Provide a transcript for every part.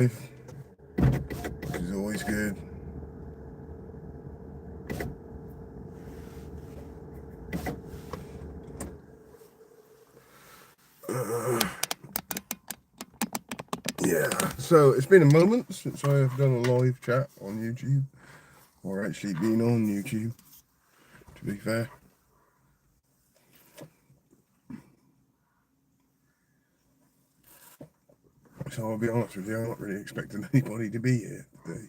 which is always good. Yeah, so it's been a moment since I have done a live chat on YouTube, or actually been on YouTube, to be fair. So I'll be honest with you, I'm not really expecting anybody to be here today.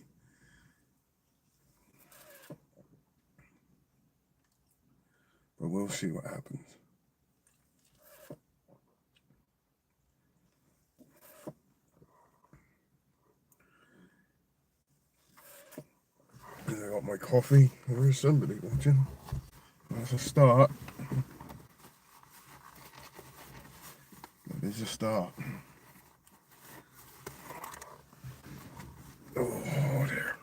But we'll see what happens. I got my coffee. There is somebody watching. That's a start. That is a start. Oh dear.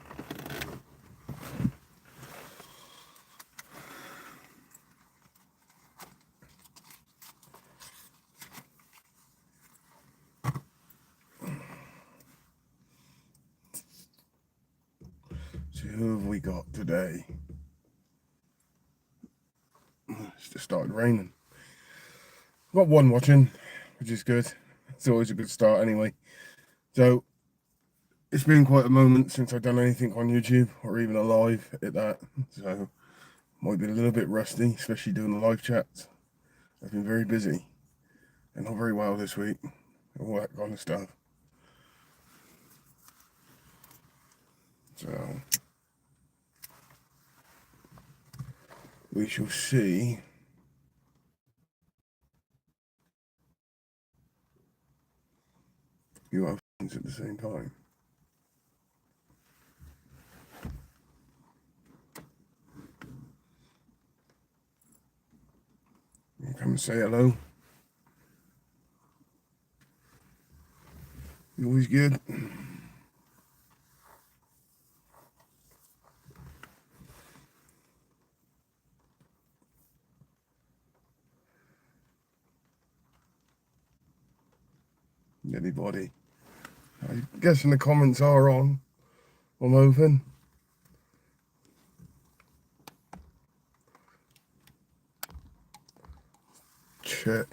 So who have we got today? It's just started raining. I've got one watching, which is good. It's always a good start anyway. So it's been quite a moment since I've done anything on YouTube or even a live at that. So might be a little bit rusty, especially doing the live chats. I've been very busy and not very well this week. All that kind of stuff. So we shall see. You have things at the same time. You come and say hello. You always good. Anybody? I guess the comments are on. I'm open. Check.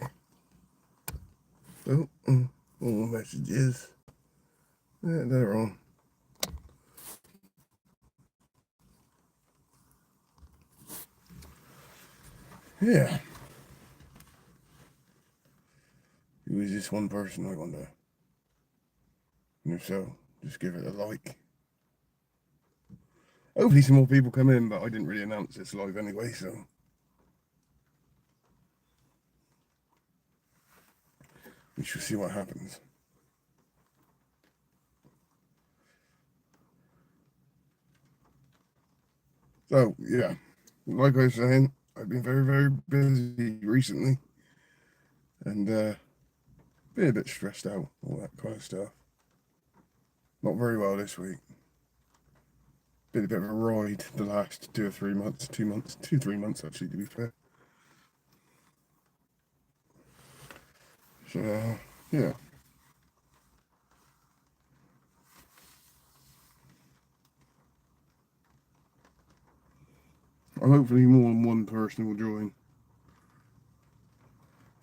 Oh, all messages. Yeah, they're on. Yeah. Who is this one person, I wonder? And if so, just give it a like. Hopefully some more people come in, but I didn't really announce this live anyway, so. We shall see what happens. So, yeah, like I was saying, I've been very, very busy recently. And been a bit stressed out, all that kind of stuff. Not very well this week. Been a bit of a ride the last 2 or 3 months, 2 months, 3 months actually, to be fair. So, yeah. And hopefully more than one person will join.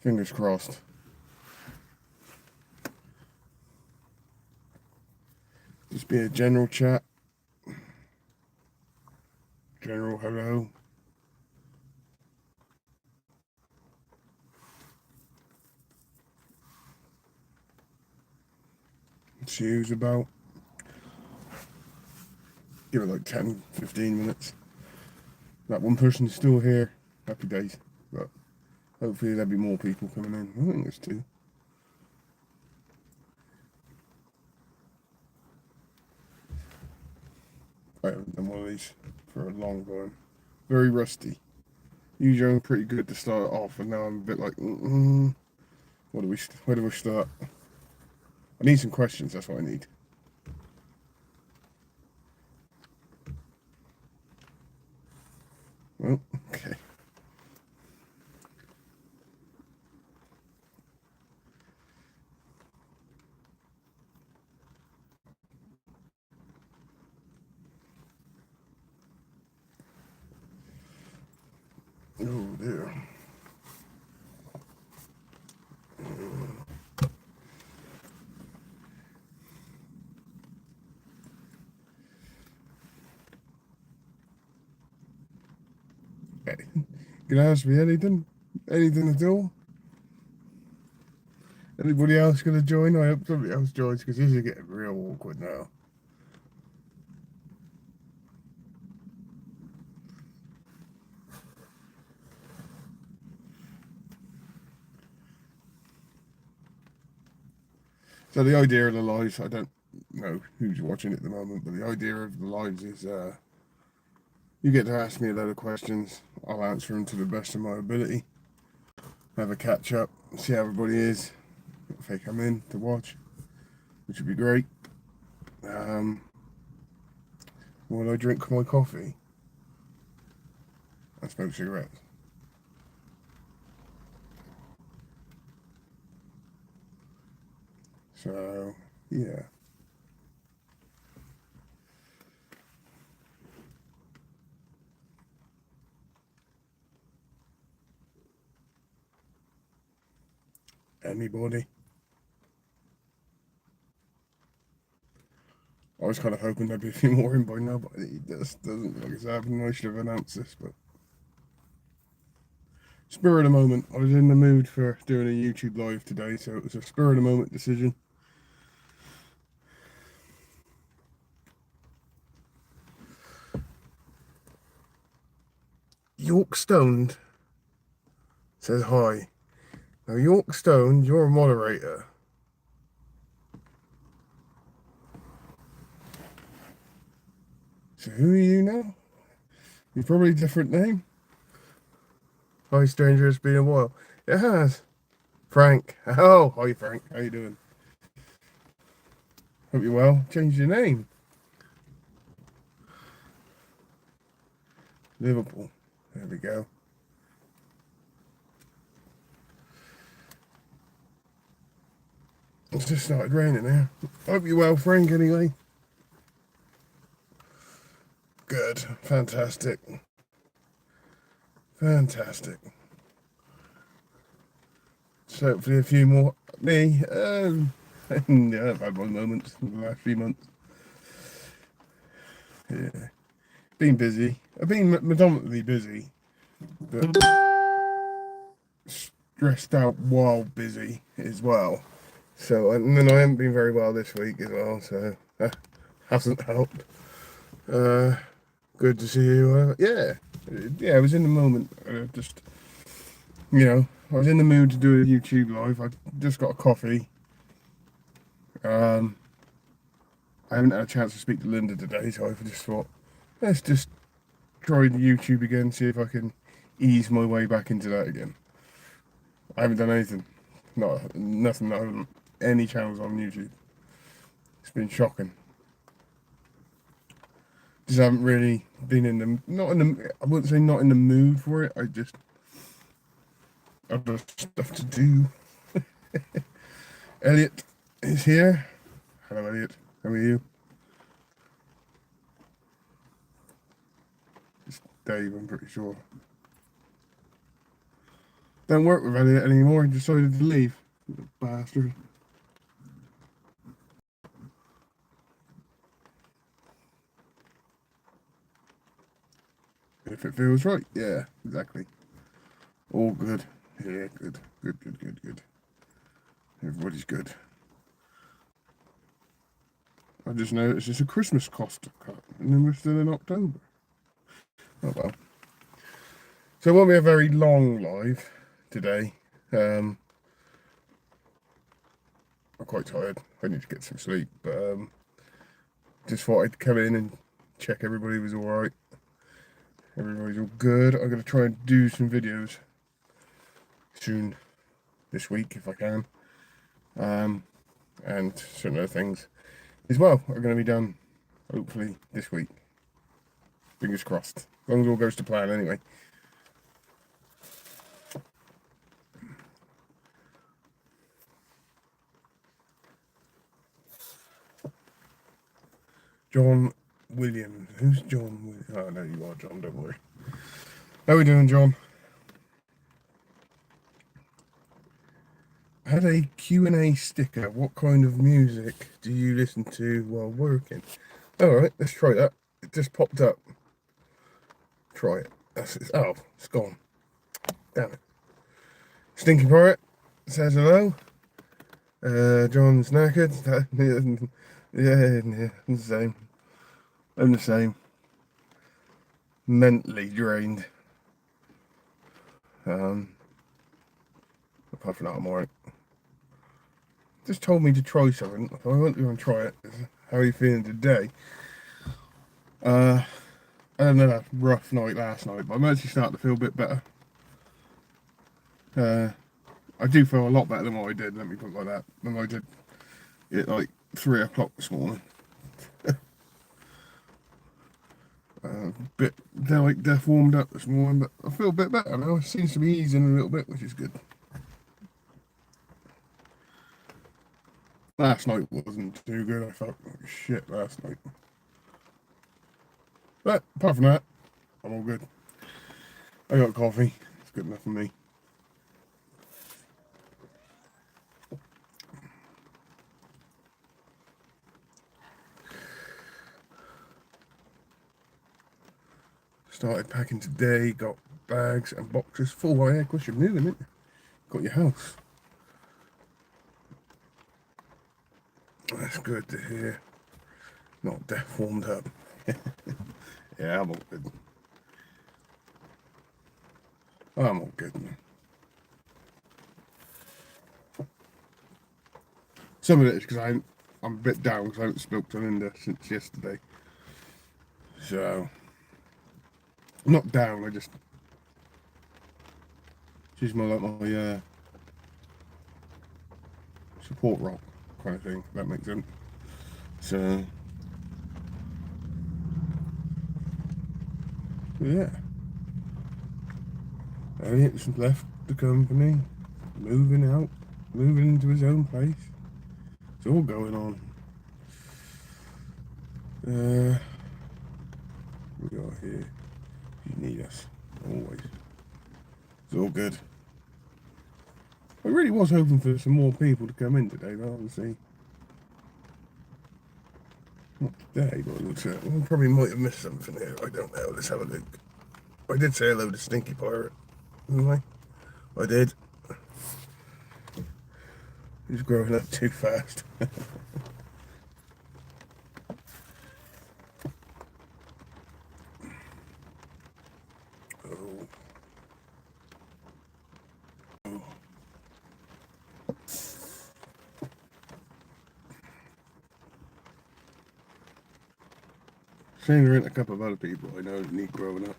Fingers crossed. Just be a general chat. General hello. See who's about. Give it like 10, 15 minutes. That one person's still here. Happy days. But hopefully there'll be more people coming in. I think there's two. I haven't done one of these for a long time. Very rusty. Usually I'm pretty good to start off, and now I'm a bit like, where do we start? I need some questions, that's what I need. Well, okay. dear. You can ask me anything, anything at all. Anybody else going to join? I hope somebody else joins because this is getting real awkward now. So the idea of the lives, I don't know who's watching at the moment, but the idea of the lives is you get to ask me a load of questions. I'll answer them to the best of my ability. Have a catch up, see how everybody is. If they come in to watch, which would be great. While I drink my coffee and smoke cigarettes. So, yeah. Anybody? I was kind of hoping there'd be a few more in by now, but it just doesn't look like it's happening. I should have announced this, but spur of the moment. I was in the mood for doing a YouTube live today, so it was a spur of the moment decision. York Stoned says hi. Now, York Stoned, you're a moderator. So who are you now? You're probably a different name. Hi, stranger. It's been a while. It has. Frank. Oh, hi, Frank. How you doing? Hope you're well. Change your name. Liverpool. There we go. It's just started raining now. Hope you're well, Frank, anyway. Good. Fantastic. Fantastic. So hopefully a few more. Me, yeah, I've had my moments in the last few months. Yeah. Been busy. I've been predominantly busy, but stressed out while busy as well. So, and then I haven't been very well this week as well, so that hasn't helped. Good to see you. Yeah, I was in the moment. Just, I was in the mood to do a YouTube live. I just got a coffee. I haven't had a chance to speak to Linda today, so I just thought, let's just try the YouTube again, see if I can ease my way back into that again. I haven't done anything. Nothing. I haven't any channels on YouTube. It's been shocking. Just haven't really been I wouldn't say not in the mood for it. I've got stuff to do. Elliot is here. Hello, Elliot. How are you? It's Dave, I'm pretty sure. Don't work with Elliot anymore. He decided to leave. Bastard. If it feels right, yeah, exactly. All good. Yeah, good. Good. Everybody's good. I just noticed it's a Christmas cost cut, and then we're still in October. Oh well. So it won't be a very long live today. I'm quite tired. I need to get some sleep, but just thought I'd come in and check everybody was all right. Everybody's all good. I'm going to try and do some videos soon this week if I can, and certain other things as well are going to be done hopefully this week. Fingers crossed. As long as all goes to plan anyway. John Williams. Who's John Williams? Oh, no, you are John, don't worry. How are we doing, John? had a Q&A sticker. What kind of music do you listen to while working? Alright, let's try that. It just popped up. Try it. Oh, it's gone. Damn it. Stinky Pirate says hello. John's knackered. Yeah, the same. I'm the same. Mentally drained. Apart from that, I'm alright. Just told me to try something. I went to go and try it. How are you feeling today? I had another rough night last night, but I'm actually starting to feel a bit better. I do feel a lot better than what I did, let me put it like that, than I did at like 3 o'clock this morning. Bit like death warmed up this morning, but I feel a bit better now. It seems to be easing a little bit, which is good. Last night wasn't too good. I felt like shit last night. But apart from that, I'm all good. I got coffee. It's good enough for me. Started packing today. Got bags and boxes full. Why, of course you're moving it. Got your house. That's good to hear. Not death warmed up. Yeah, I'm all good. I'm all good, man. Some of it is because I'm a bit down because I haven't spoke to Linda since yesterday. So, not down, she's more like my support rock kind of thing, if that makes sense. So, yeah. Elliot's left the company, moving out, moving into his own place. It's all going on. We are here. You need us, always. It's all good. I really was hoping for some more people to come in today, but obviously not today, but it looks like we probably might have missed something here. I don't know. Let's have a look. I did say hello to Stinky Pirate, didn't I did. He's growing up too fast. Oh. Oh. Same there ain't a couple of other people I know that need growing up.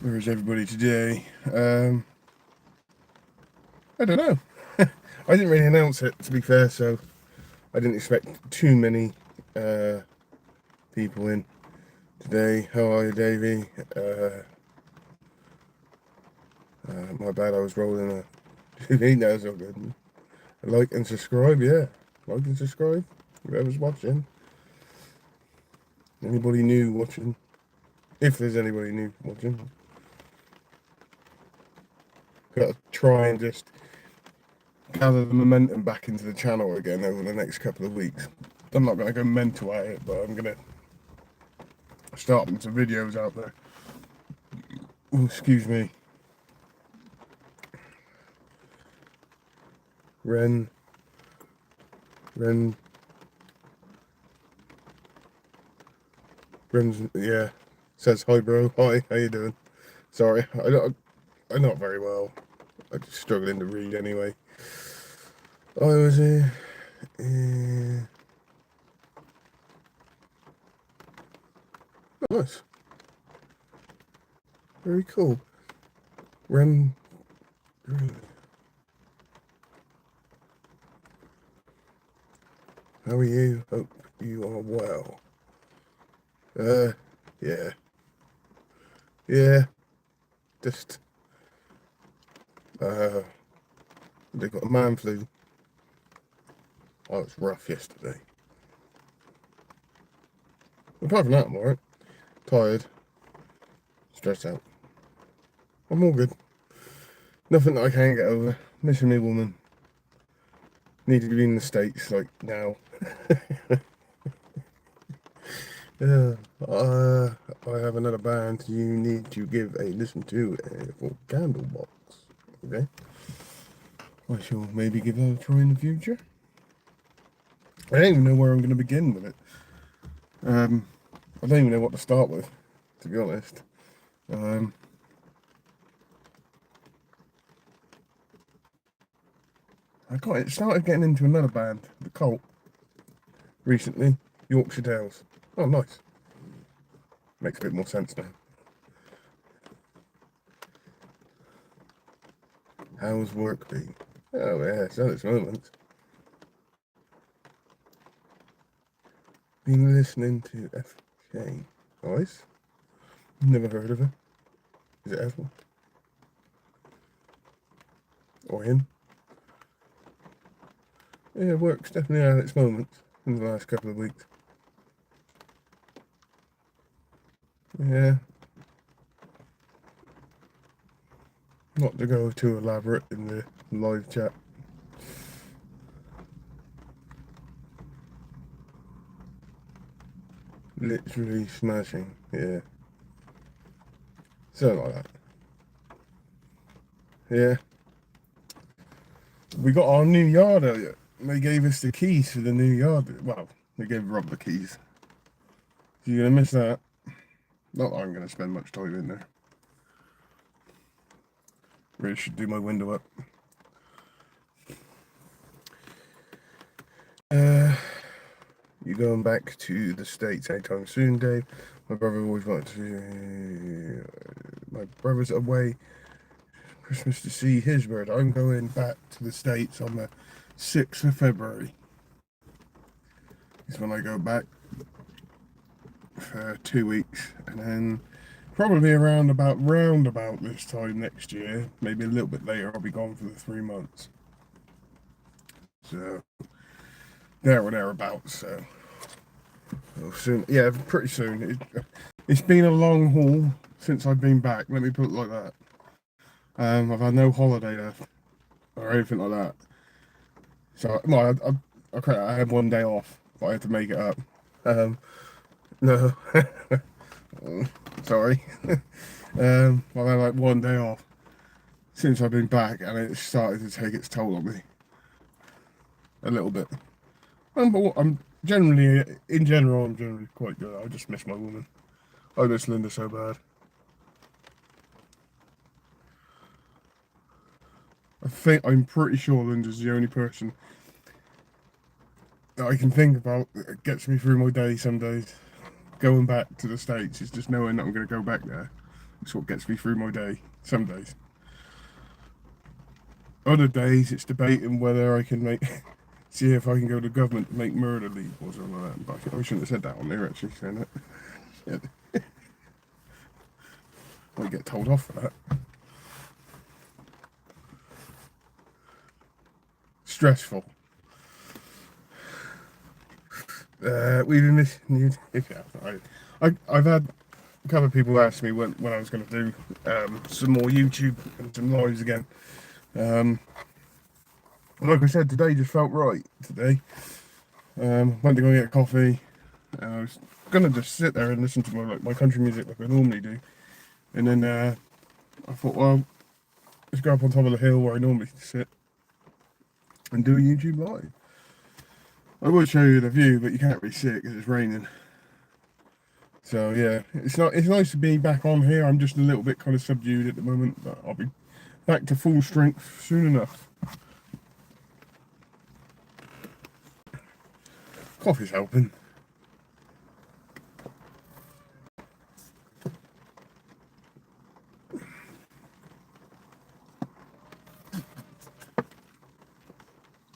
Where's everybody today? I don't know. I didn't really announce it, to be fair, so I didn't expect too many people in today. How are you, Davey? My bad, I was rolling a... He knows all good. Like and subscribe, yeah. Like and subscribe, whoever's watching. Anybody new watching? If there's anybody new watching. Got to try and just gather the momentum back into the channel again over the next couple of weeks. I'm not going to go mental at it, but I'm going to start putting some videos out there. Ooh, excuse me. Ren, yeah, says hi, bro. Hi, how you doing? Sorry, I'm not very well. I'm just struggling to read anyway. I was here. Nice. Very cool. Ren Green. How are you? Hope you are well. Yeah. Yeah. Just, They got a man flu. Oh, it was rough yesterday. Apart from that, I'm alright. Tired. Stressed out. I'm all good. Nothing that I can't get over. Missing me woman. Needed to be in the States, like, now. Yeah. I have another band you need to give a listen to for Candlebox. Okay? I shall maybe give that a try in the future. I don't even know where I'm going to begin with it. I don't even know what to start with, to be honest. I started getting into another band, The Cult, recently. Yorkshire Dales. Oh, nice. Makes a bit more sense now. How's work been? Oh, yeah, so it's moments. Been listening to FK. Nice. Never heard of her. Is it Ethel? Or him? Yeah, work's definitely had its moments in the last couple of weeks. Yeah. Not to go too elaborate in the live chat. Literally smashing, yeah. Something like that. Yeah. We got our new yard earlier. They gave us the keys for the new yard. Well, they gave Rob the keys. So you're gonna miss that. Not that I'm gonna spend much time in there. Really should do my window up. You going back to the States anytime soon, Dave? My brother always wanted to. My brother's away Christmas to see his bird. I'm going back to the States on the 6th of February. Is when I go back for 2 weeks, and then probably round about this time next year, maybe a little bit later, I'll be gone for the 3 months. So there or thereabouts. So soon, yeah, pretty soon. It's been a long haul since I've been back. Let me put it like that. I've had no holiday left or anything like that. So, well, I had 1 day off, but I had to make it up. No, sorry. I've had like 1 day off since I've been back, and it started to take its toll on me a little bit. But I'm generally, in general, I'm generally quite good. I just miss my woman. I miss Linda so bad. I'm pretty sure Linda's the only person that I can think about that gets me through my day some days. Going back to the States is just knowing that I'm going to go back there. It's what gets me through my day some days. Other days it's debating whether I can see if I can go to government to make murder leave or something like that. But I shouldn't have said that on there actually, saying that. Yeah. I get told off for that. Stressful. We've been missing. I've had a couple of people ask me when I was going to do some more YouTube and some lives again. Like I said, today just felt right. Today, went to go get a coffee. I was gonna just sit there and listen to my country music like I normally do, and then I thought, well, let's go up on top of the hill where I normally sit and do a YouTube live. I will show you the view, but you can't really see it because it's raining. So yeah, it's nice to be back on here. I'm just a little bit kind of subdued at the moment, but I'll be back to full strength soon enough. Coffee's helping.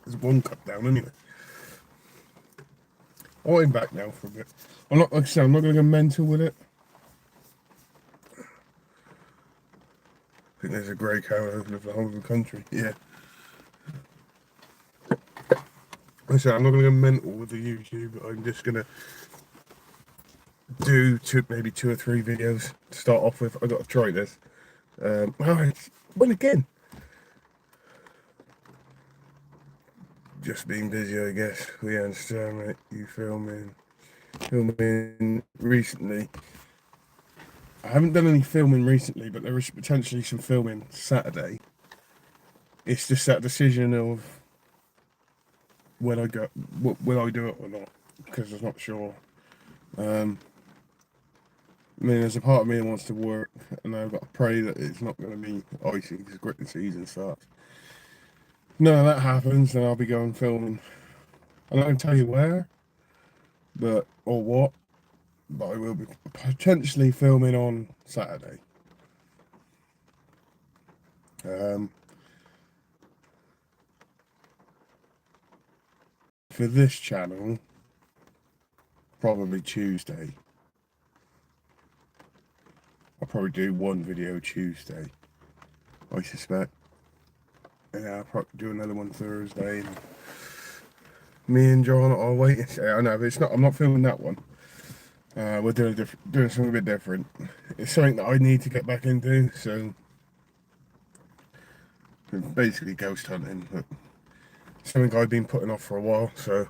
There's 1 cup down anyway. I'm back now for a bit. I'm not, like I said, I'm not going to go mental with it. I think there's a grey cow over the whole of the country. Yeah. I said I'm not going to go mental with the YouTube. I'm just going to do maybe 2 or 3 videos to start off with. I got to try this. Well, again, just being busy, I guess. We understand, right? You filming recently. I haven't done any filming recently, but there is potentially some filming Saturday. It's just that decision of when I go, will I do it or not? Because I'm not sure. I mean, there's a part of me that wants to work, and I've got to pray that it's not going to be icy because gritting season starts. No, that happens, then I'll be going filming. I'm not going to tell you where, but or what, but I will be potentially filming on Saturday. For this channel, probably Tuesday. I'll probably do one video Tuesday, I suspect. And I'll probably do another one Thursday. And me and John are waiting. I know, but it's not. I'm not filming that one. We're doing something a bit different. It's something that I need to get back into. So basically, ghost hunting. But something I've been putting off for a while. So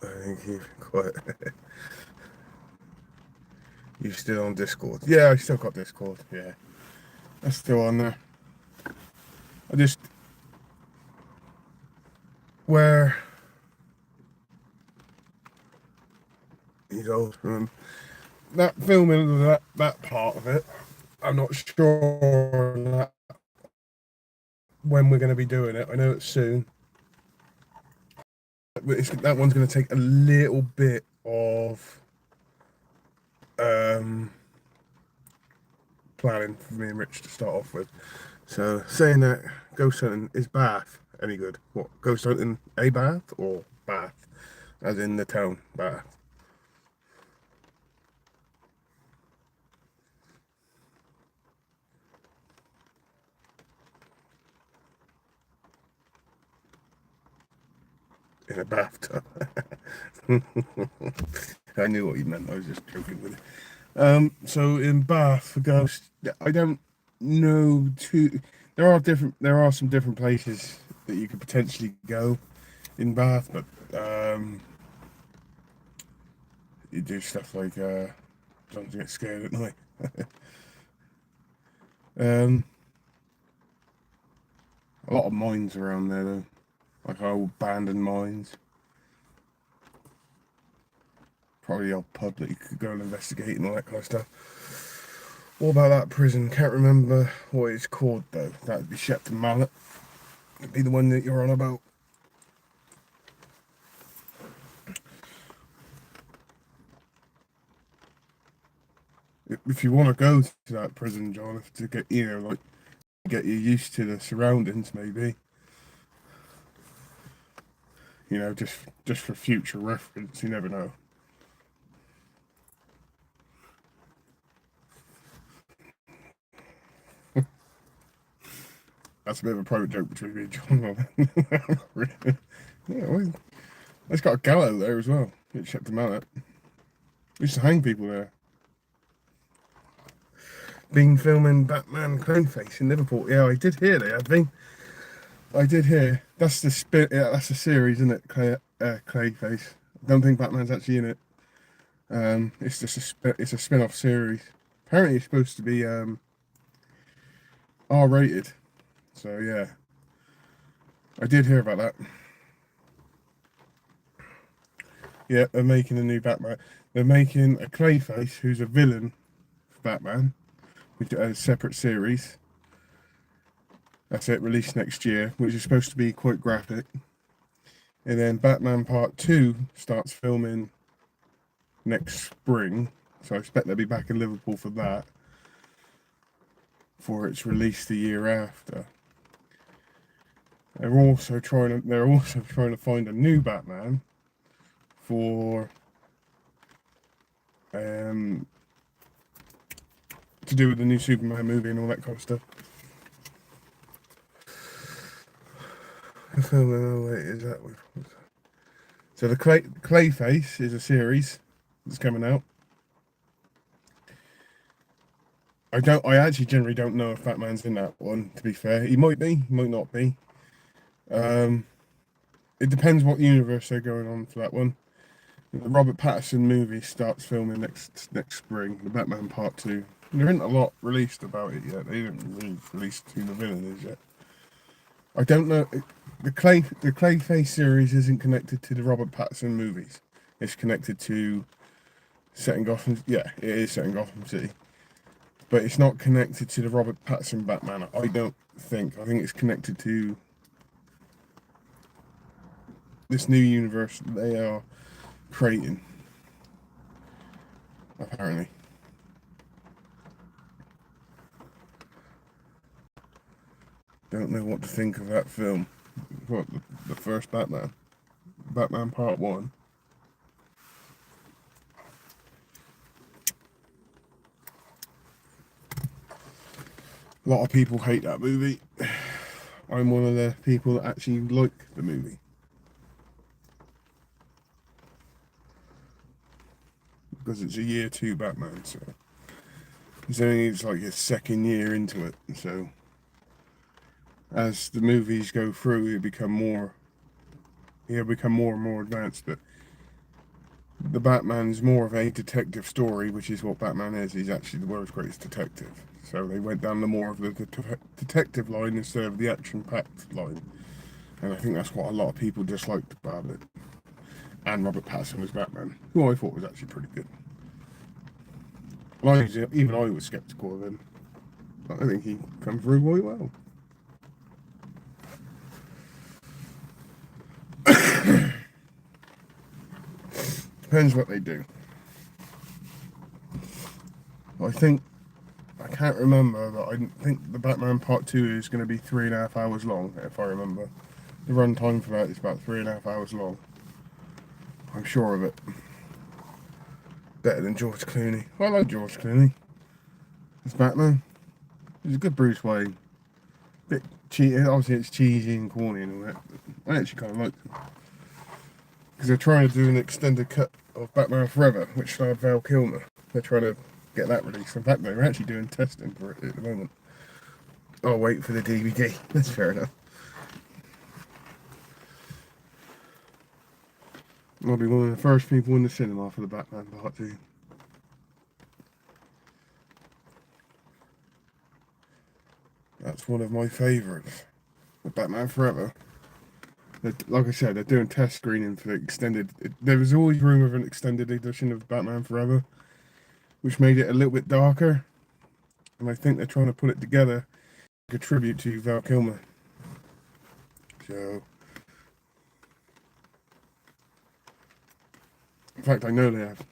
I think you've quite. You still on Discord? Yeah, I still got Discord. Yeah, that's still on there. I just where he's old. That filming that part of it, I'm not sure that when we're going to be doing it. I know it's soon. That one's going to take a little bit of planning for me and Rich to start off with. So saying that, ghost hunting, is Bath any good? What, ghost hunting a Bath or Bath as in the town Bath? In a bathtub. I knew what you meant. I was just joking with it. So in Bath for ghosts, I don't know too. There are some different places that you could potentially go in Bath, but you do stuff like don't get scared at night. A lot of mines around there though, like old abandoned mines. Probably the old pub that you could go and investigate and all that kind of stuff. What about that prison? Can't remember what it's called though. That'd be Shepton Mallet. It'd be the one that you're on about. If you want to go to that prison, John, to get like get you used to the surroundings, maybe. Just for future reference. You never know. That's a bit of a private joke between me and John. Yeah, well, it's got a gallows there as well. It Shepton Mallet. We used to hang people there. Been filming Batman Clownface in Liverpool. Yeah, I did hear they had been. I did hear. That's the spin. Yeah, that's a series, isn't it? Clayface. I don't think Batman's actually in it. It's just it's a spin-off series. Apparently, it's supposed to be R-rated. So yeah, I did hear about that. Yeah, they're making a new Batman. They're making a Clayface who's a villain for Batman, which is a separate series. That's it, released next year, which is supposed to be quite graphic. And then Batman Part 2 starts filming next spring. So I expect they'll be back in Liverpool for that. For its release the year after. They're also trying to find a new Batman for to do with the new Superman movie and all that kind of stuff. film. Oh, wait, is that what? So the Clayface is a series that's coming out. I actually generally don't know if Batman's in that one. To be fair, he might be, he might not be. Um, it depends what universe they're going on for that one. The Robert Pattinson movie starts filming next spring. The Batman Part 2. There isn't a lot released about it yet. They didn't really release who the villain is yet. I don't know. The Clayface series isn't connected to the Robert Pattinson movies. It's connected to setting Gotham. Yeah, it is setting Gotham City, but it's not connected to the Robert Pattinson Batman. I don't think. I think it's connected to this new universe that they are creating. Apparently, don't know what to think of that film. What, the first Batman, Batman Part 1. A lot of people hate that movie. I'm one of the people that actually like the movie. Because it's a year 2 Batman, so it's like his second year into it. So as the movies go through, he'll become more and more advanced. But the Batman's more of a detective story, which is what Batman is. He's actually the world's greatest detective. So they went down the more of the detective line instead of the action-packed line. And I think that's what a lot of people disliked about it. And Robert Pattinson as Batman, who I thought was actually pretty good. Even I was skeptical of him. But I think he come through quite well. Depends what they do. I can't remember, but I think the Batman Part 2 is going to be 3.5 hours long, if I remember. The run time for that is about 3.5 hours long. I'm sure of it. Better than George Clooney. I like George Clooney. It's Batman. He's a good Bruce Wayne. Bit cheesy. Obviously, it's cheesy and corny and all that. But I actually kind of like it. Because they're trying to do an extended cut of Batman Forever, which starred Val Kilmer. They're trying to get that released. In fact, they're actually doing testing for it at the moment. I'll wait for the DVD. That's fair enough. I'll be one of the first people in the cinema for the Batman Part 2. That's one of my favourites. The Batman Forever. Like I said, they're doing test screening for the extended. There was always rumour of an extended edition of Batman Forever, which made it a little bit darker. And I think they're trying to put it together like a tribute to Val Kilmer. So, in fact, I know they have.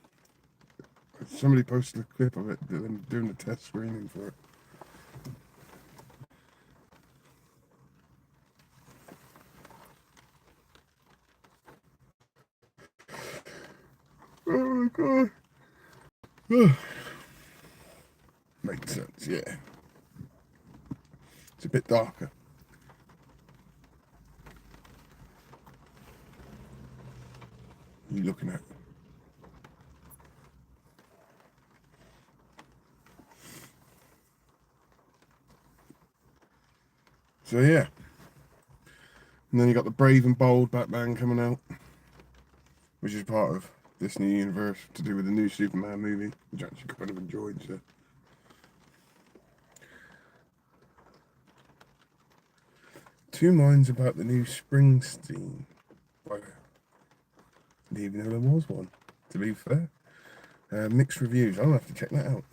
Somebody posted a clip of it doing the test screening for it. Oh my god. Makes sense, yeah. It's a bit darker. What are you looking at? So yeah. And then you got the Brave and Bold Batman coming out, which is part of this new universe to do with the new Superman movie, which I actually kind of enjoyed. So. Two minds about the new Springsteen. I didn't even know there was one, to be fair. Mixed reviews. I'll have to check that out.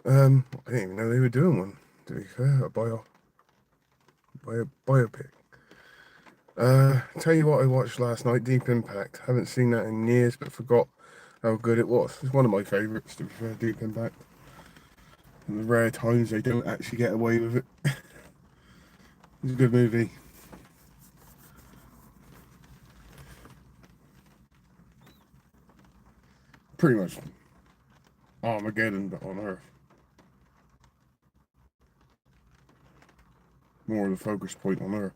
I didn't even know they were doing one, to be fair. A biopic. Tell you what I watched last night, Deep Impact. Haven't seen that in years, but forgot how good it was. It's one of my favourites, to be fair, Deep Impact. And the rare times they don't actually get away with it. It's a good movie. Pretty much Armageddon, but on Earth. more of the focus point on her.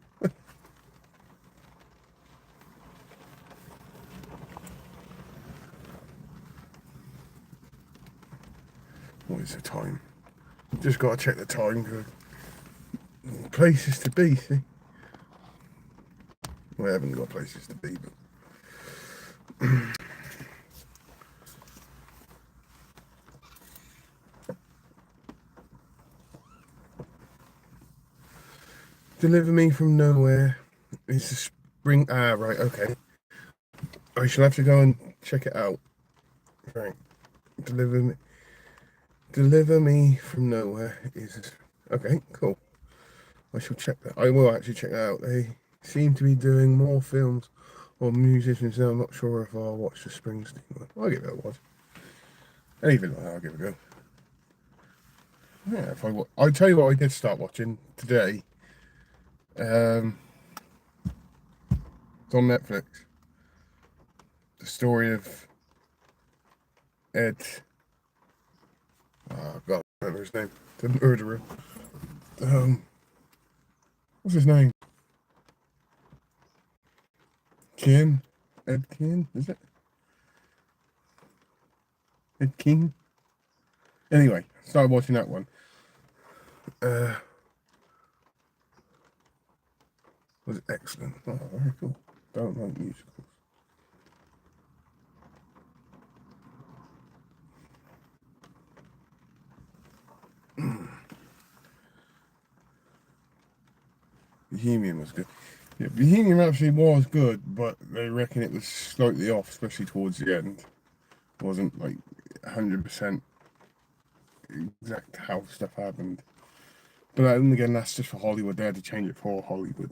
What is the time? Just got to check the time. Places to be, see? We haven't got places to be, but Deliver Me From Nowhere is the spring. Ah, right, okay. I shall have to go and check it out. Right. Deliver Me From Nowhere is. Okay, cool. I shall check that. I will actually check that out. They seem to be doing more films or musicians now. I'm not sure if I'll watch the Springsteen one. I'll give it a watch. Anything like that, I'll give it a go. Yeah, I'll tell you what I did start watching today. It's on Netflix. The story of Ed. Oh God, I don't know his name. The murderer. What's his name? Ken. Ed Ken, is it? Ed King. Anyway, started watching that one. Was excellent. Oh, very cool. Don't like musicals. Bohemian was good. Yeah, Bohemian Rhapsody was good, but they reckon it was slightly off, especially towards the end. It wasn't like 100% exact how stuff happened. But then again, that's just for Hollywood. They had to change it for Hollywood.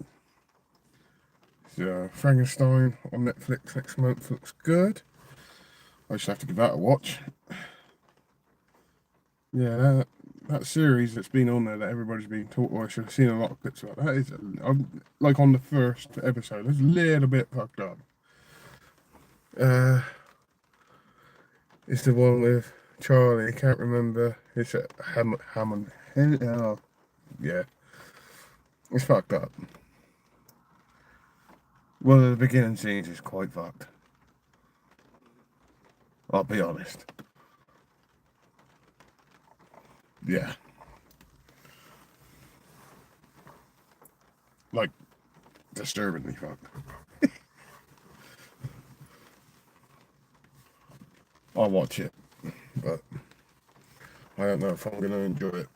So, Frankenstein on Netflix next month looks good. I just have to give that a watch. Yeah, that series that's been on there that everybody's been talking. I should have seen a lot of clips about that. Is like on the first episode, it's a little bit fucked up. It's the one with Charlie. I can't remember. It's a Hammond. Oh, yeah, it's fucked up. One of the beginning scenes is quite fucked. I'll be honest. Yeah. Like, disturbingly fucked. I'll watch it, but I don't know if I'm going to enjoy it.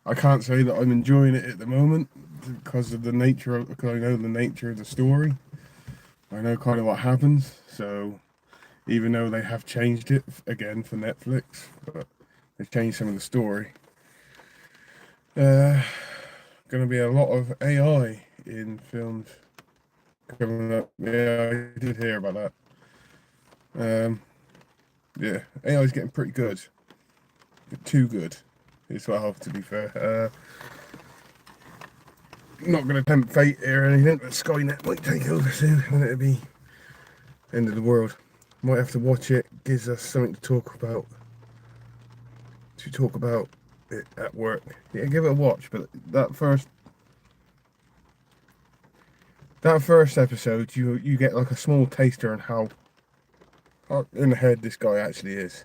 I can't say that I'm enjoying it at the moment because of the nature of, because I know the nature of the story. I know kind of what happens, so even though they have changed it again for Netflix, but they've changed some of the story. Going to be a lot of AI in films coming up. Yeah, I did hear about that. Yeah, AI is getting pretty good. Too good, is what I have to be fair. Not going to tempt fate here or anything, but Skynet might take over soon, and it'll be end of the world. Might have to watch it. Gives us something to talk about. To talk about it at work. Yeah, give it a watch. But that first episode, you get like a small taster on how in the head this guy actually is.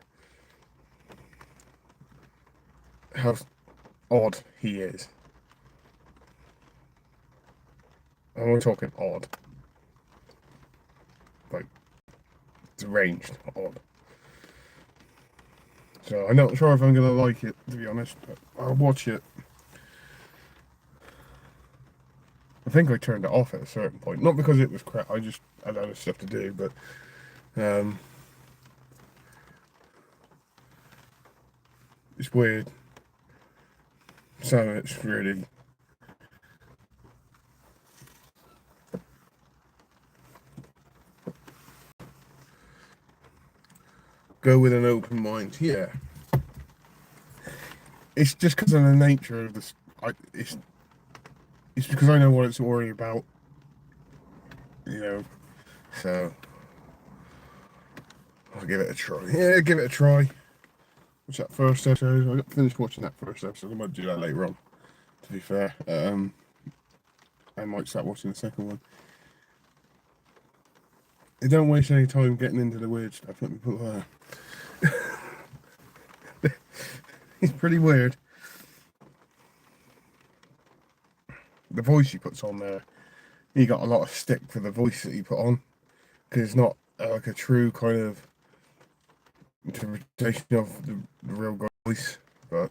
How odd he is. I'm only talking odd. Like deranged odd. So I'm not sure if I'm gonna like it, to be honest, but I'll watch it. I think I turned it off at a certain point. Not because it was crap, I just had other stuff to do, but it's weird. So it's really go with an open mind. Yeah. It's just because of the nature of this. It's because I know what it's worrying about, you know. So I'll give it a try. Yeah, give it a try. Watch that first episode. I got finished watching that first episode. I might do that later on. to be fair. I might start watching the second one. They don't waste any time getting into the weird stuff, let me put it there. It's pretty weird. The voice he puts on there, he got a lot of stick for the voice that he put on, because it's not like a true kind of interpretation of the real guy's voice, but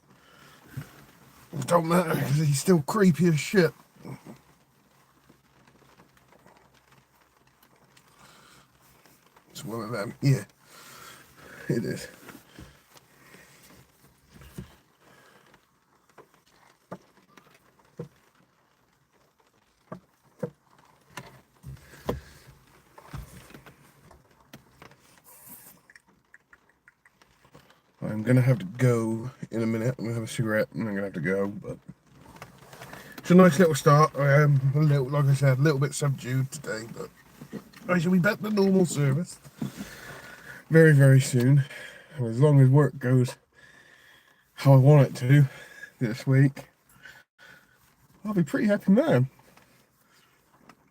it don't matter because he's still creepy as shit. It's one of them. Yeah, it is. I'm gonna have to go in a minute. I'm gonna have a cigarette and I'm gonna have to go, but it's a nice little start. I am a little, like I said, a little bit subdued today, but I shall be back to normal service very, very soon. And as long as work goes how I want it to this week, I'll be pretty happy man.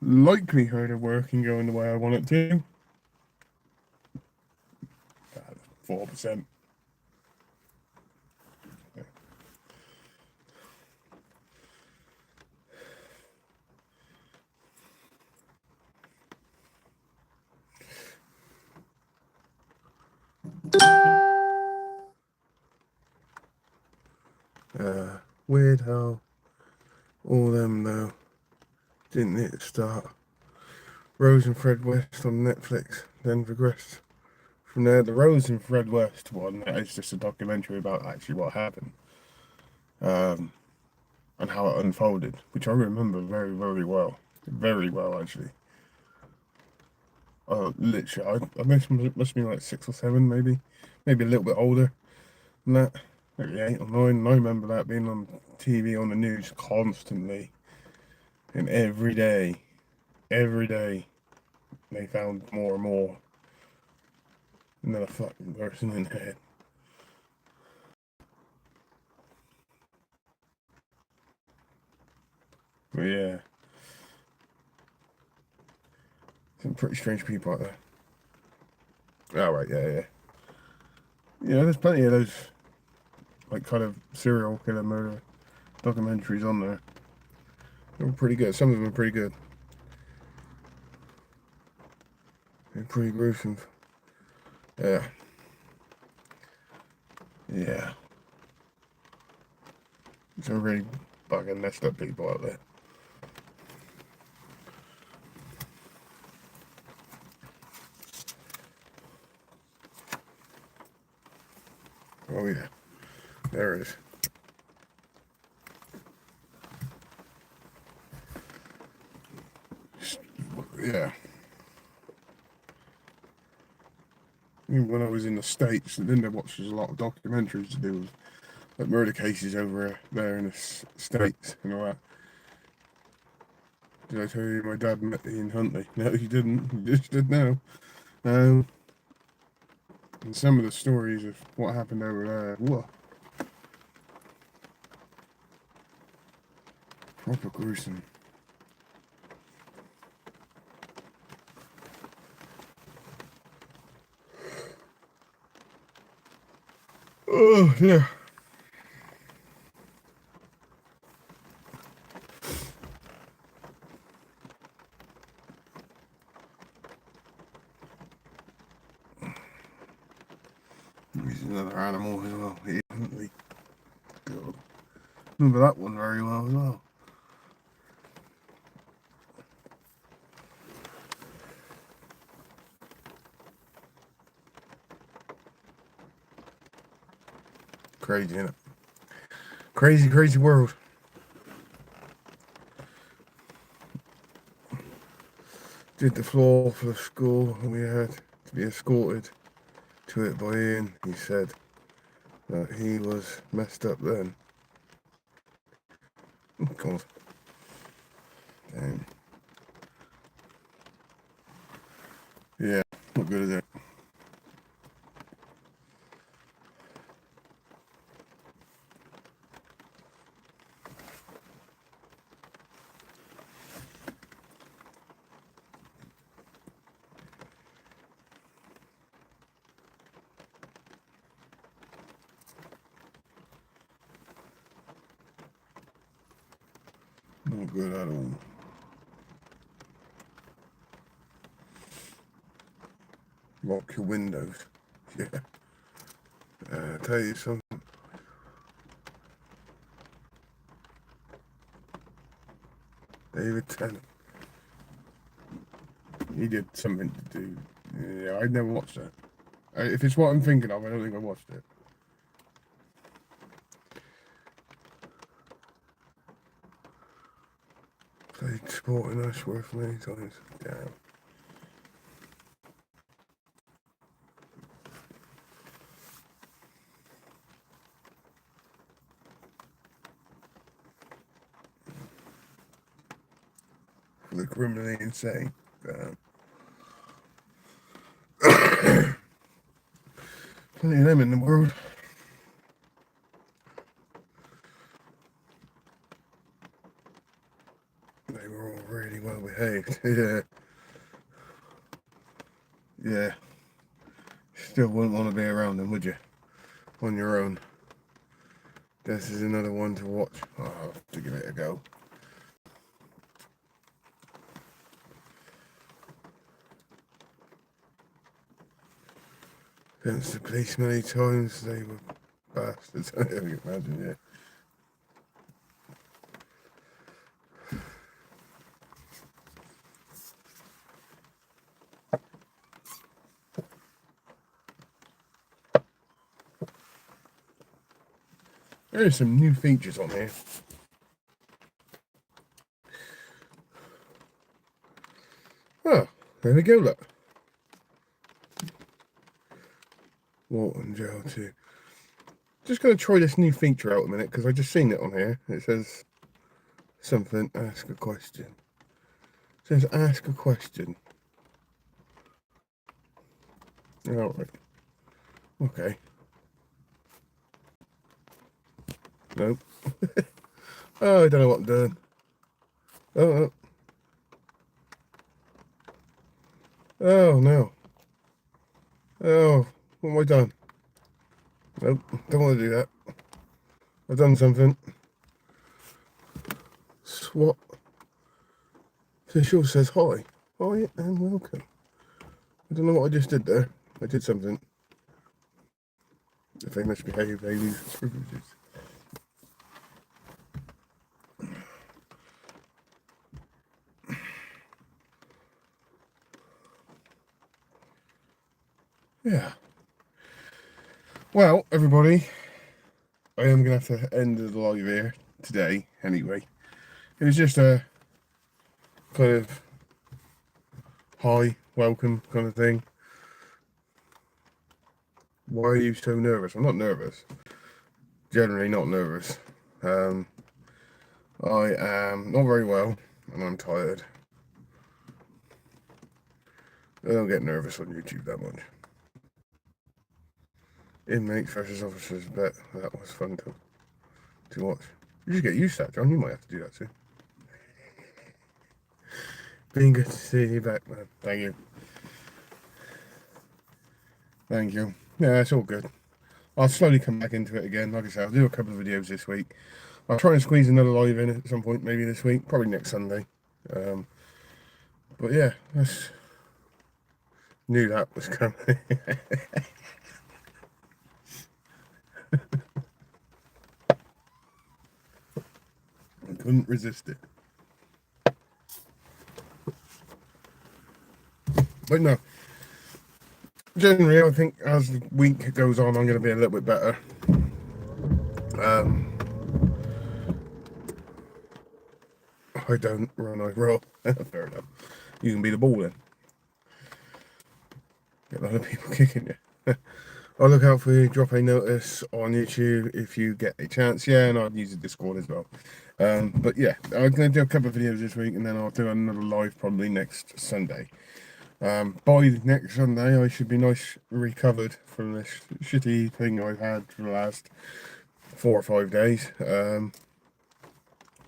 Likelihood of working going the way I want it to, 4%. Weird how all them though didn't need to start. Rose and Fred West on Netflix, then progressed from there. The Rose and Fred West one, that is just a documentary about actually what happened, and how it unfolded, which I remember very, very well. Very well, actually. Literally, I must have been like 6 or 7, maybe a little bit older than that, maybe 8 or 9. And I remember that being on TV, on the news constantly, and every day, they found more and more another fucking person in there. But yeah, some pretty strange people out there. Oh, right, yeah. Yeah, there's plenty of those, like, kind of serial killer murder documentaries on there. They're pretty good. Some of them are pretty good. They're pretty gruesome. Yeah. Yeah. Some really fucking messed up people out there. Oh, yeah. There it is. Yeah. Even when I was in the States, Linda watches a lot of documentaries to do with like murder cases over there in the States and all that. Did I tell you my dad met Ian Huntley? No, he didn't. He just did now. And some of the stories of what happened over there, whoa. Proper gruesome. Oh, yeah. He's another animal as well. Ian Huntley. God. Remember that one very well as well. Crazy, innit? Crazy, crazy world. Did the floor for the school, and we had to be escorted to it by Ian. He said that he was messed up then. Oh, God. Damn. Yeah, not good is it? Not good at all. Lock your windows. Yeah. Tell you something. David Tennant. He did something to do. Yeah, I never watched that. If it's what I'm thinking of, I don't think I watched it. Played Sporting Ashworth many times. Damn. The criminally insane. Damn. Plenty of them in the world. They were all really well behaved. Yeah. Yeah. Still wouldn't want to be around them, would you? On your own. This is another one to watch. I'll have to give it a go. Against the police many times, they were bastards. I can imagine, yeah. There are some new features on here. Oh, there we go, look. Walton Jail 2. Just going to try this new feature out a minute because I just seen it on here. It says something, ask a question. It says ask a question. Alright. Okay. Nope. Oh, I don't know what I'm doing. Oh, oh no. Oh, what have I done? Nope, don't want to do that. I've done something. Swap. Official says hi. Hi and welcome. I don't know what I just did there. I did something. If they misbehave, they lose privileges. Yeah. Well, everybody, I am going to have to end the live here today anyway. It was just a kind of hi, welcome kind of thing. Why are you so nervous? I'm not nervous. Generally not nervous. I am not very well and I'm tired. I don't get nervous on YouTube that much. Inmates versus officers, bet that was fun to watch. You should get used to that, John. You might have to do that too. Being good to see you back, man. Thank you. Thank you. Yeah, it's all good. I'll slowly come back into it again. Like I said, I'll do a couple of videos this week. I'll try and squeeze another live in at some point, maybe this week, probably next Sunday. But yeah, knew that was coming. I couldn't resist it. But no, generally, I think as the week goes on, I'm going to be a little bit better. I don't run, I roll. Fair enough. You can be the ball then. Get a lot of people kicking you. I'll look out for you. Drop a notice on YouTube if you get a chance. Yeah, and I'll use the Discord as well. But yeah, I'm going to do a couple of videos this week and then I'll do another live probably next Sunday. By next Sunday, I should be nice recovered from this shitty thing I've had for the last 4 or 5 days.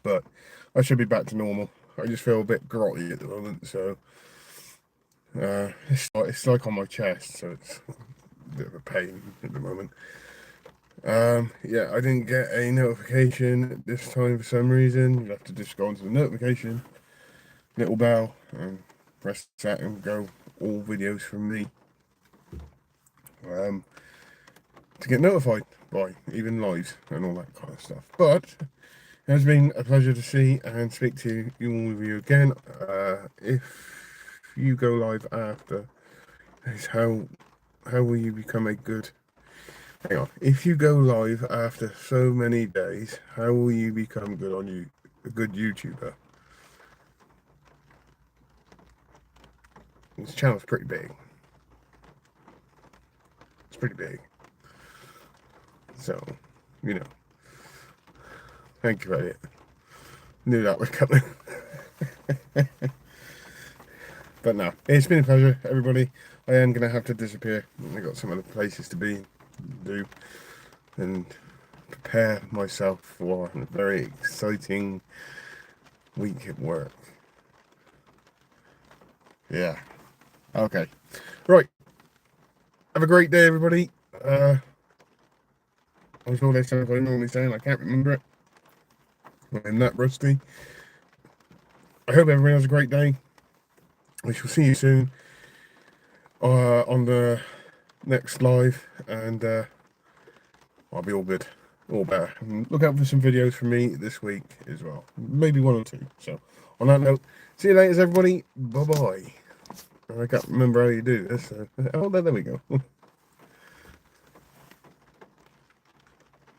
But I should be back to normal. I just feel a bit grotty at the moment, so it's like on my chest, so it's a bit of a pain at the moment. Yeah, I didn't get a notification this time for some reason. You have to just go onto the notification little bell and press that and go all videos from me to get notified by even lives and all that kind of stuff. But it has been a pleasure to see and speak to you all of you again. If you go live after, is how will you become a good? Hang on. If you go live after so many days, how will you become good on you a good YouTuber? This channel's pretty big. It's pretty big. So, you know. Thank you, Elliot. Knew that was coming. But no, it's been a pleasure, everybody. I am going to have to disappear. I've got some other places to be, do, and prepare myself for a very exciting week at work. Yeah. Okay. Right. Have a great day, everybody. I was all that stuff I normally say, and I can't remember it. I'm that rusty. I hope everyone has a great day. We shall see you soon on the next live, and I'll be all good, all better. And look out for some videos from me this week as well, maybe one or two. So on that note, see you later, everybody. Bye bye. I can't remember how you do this. Oh, there we go.